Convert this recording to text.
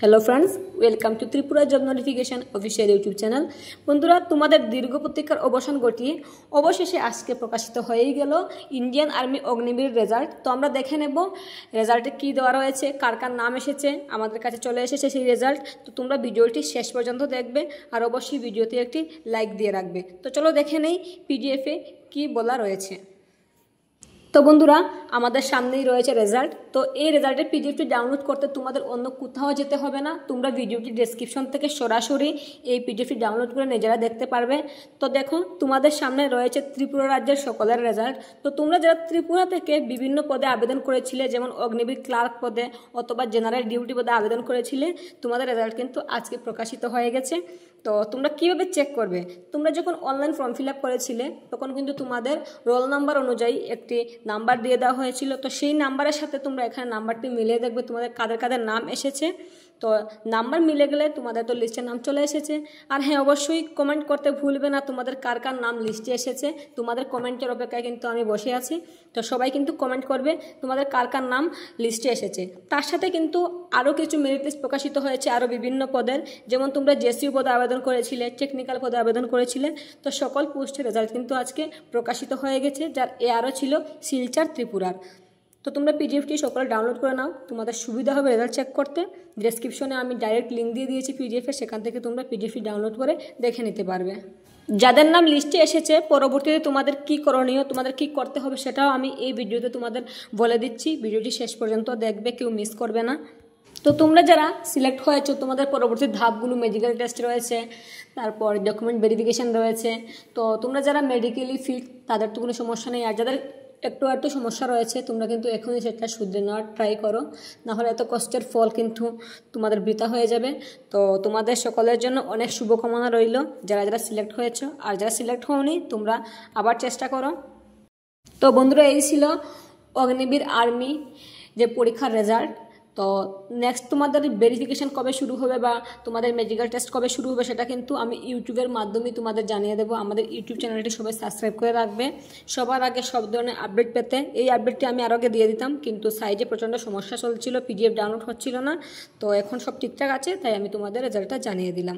Hello friends, welcome to Tripura job notification official YouTube channel. বন্ধুরা, তোমাদের দীর্ঘ প্রতীক্ষার অবসান ঘটিয়ে অবশেষে আজকে প্রকাশিত হয়েই গেল ইন্ডিয়ান আর্মি অগ্নিবীর রেজাল্ট। তো আমরা দেখে নেব রেজাল্টে কী দেওয়া রয়েছে, কার কার নাম এসেছে, আমাদের কাছে চলে এসেছে সেই রেজাল্ট। তো তোমরা ভিডিওটি শেষ পর্যন্ত দেখবে আর অবশ্যই ভিডিওতে একটি লাইক দিয়ে রাখবে। তো চলো দেখে নেই পিডিএফে কী বলা রয়েছে। তো বন্ধুরা, আমাদের সামনেই রয়েছে রেজাল্ট। তো এই রেজাল্টের পিডিএফটি ডাউনলোড করতে তোমাদের অন্য কোথাও যেতে হবে না, তোমরা ভিডিওটি ডেসক্রিপশন থেকে সরাসরি এই পিডিএফটি ডাউনলোড করে নিজেরা দেখতে পারবে। তো দেখো, তোমাদের সামনে রয়েছে ত্রিপুরা রাজ্যের সকলের রেজাল্ট। তো তোমরা যারা ত্রিপুরা থেকে বিভিন্ন পদে আবেদন করেছিলে, যেমন অগ্নিবীর ক্লার্ক পদে অথবা জেনারেল ডিউটি পদে আবেদন করেছিলে, তোমাদের রেজাল্ট কিন্তু আজকে প্রকাশিত হয়ে গেছে। তো তোমরা কীভাবে চেক করবে? তোমরা যখন অনলাইন ফর্ম ফিল আপ করেছিলে তখন কিন্তু তোমাদের রোল নাম্বার অনুযায়ী একটি নাম্বার দিয়ে দেওয়া হয়েছিল। তো সেই নাম্বারের সাথে তোমরা এখানে নাম্বারটি মিলিয়ে দেখবে তোমাদের কাদের কাদের নাম এসেছে। তো নাম্বার মিলে গেলে তোমাদের তো লিস্টের নাম চলে এসেছে। আর হ্যাঁ, অবশ্যই কমেন্ট করতে ভুলবে না তোমাদের কার কার নাম লিস্টে এসেছে। তোমাদের কমেন্টের অপেক্ষায় কিন্তু আমি বসে আছি। তো সবাই কিন্তু কমেন্ট করবে তোমাদের কার কার নাম লিস্টে এসেছে। তার সাথে কিন্তু আরও কিছু মেরিট লিস্ট প্রকাশিত হয়েছে আরও বিভিন্ন পদের, যেমন তোমরা জেসিউ পদে আবেদন করেছিলে, টেকনিক্যাল পদে আবেদন করেছিলে। তো সকল পোস্টের রেজাল্ট কিন্তু আজকে প্রকাশিত হয়ে গেছে, যার এআরও ছিল শিলচর ত্রিপুরার। তো তোমরা পিডিএফটি সকলে ডাউনলোড করে নাও, তোমাদের সুবিধা হবে রেজাল্ট চেক করতে। ডেসক্রিপশনে আমি ডাইরেক্ট লিঙ্ক দিয়ে দিয়েছি পিডিএফের, সেখান থেকে তোমরা পিডিএফটি ডাউনলোড করে দেখে নিতে পারবে। যাদের নাম লিস্টে এসেছে, পরবর্তীতে তোমাদের কি করণীয়, তোমাদের কি করতে হবে সেটাও আমি এই ভিডিওতে তোমাদের বলে দিচ্ছি। ভিডিওটি শেষ পর্যন্ত দেখবে, কেউ মিস করবে না। তো তোমরা যারা সিলেক্ট হয়েছো, তোমাদের পরবর্তী ধাপগুলো মেডিকেল টেস্ট রয়েছে, তারপর ডকুমেন্ট ভেরিফিকেশান রয়েছে। তো তোমরা যারা মেডিকেলি ফিট তাদের তো কোনো সমস্যা নেই, আর যাদের একটু সমস্যা রয়েছে তোমরা কিন্তু এখনই সেটা শুধরে নেওয়ার ট্রাই করো, নাহলে এত কষ্টের ফল কিন্তু তোমাদের বৃথা হয়ে যাবে। তো তোমাদের সকলের জন্য অনেক শুভকামনা রইল, যারা যারা সিলেক্ট হয়েছো। আর যারা সিলেক্ট হওনি, তোমরা আবার চেষ্টা করো। তো বন্ধুরা, এই ছিল অগ্নিবীর আর্মি যে পরীক্ষার রেজাল্ট। তো নেক্সট তোমাদের ভেরিফিকেশান কবে শুরু হবে বা তোমাদের মেডিকেল টেস্ট কবে শুরু হবে সেটা কিন্তু আমি ইউটিউবের মাধ্যমে তোমাদের জানিয়ে দেবো। আমাদের ইউটিউব চ্যানেলটি সবাই সাবস্ক্রাইব করে রাখবে সবার আগে সব ধরনের আপডেট পেতে। এই আপডেটটি আমি আরও আগে দিয়ে দিতাম, কিন্তু সাইজে প্রচণ্ড সমস্যা চলছিল, পিডিএফ ডাউনলোড হচ্ছিল না। তো এখন সব ঠিকঠাক আছে, তাই আমি তোমাদের রেজাল্টটা জানিয়ে দিলাম।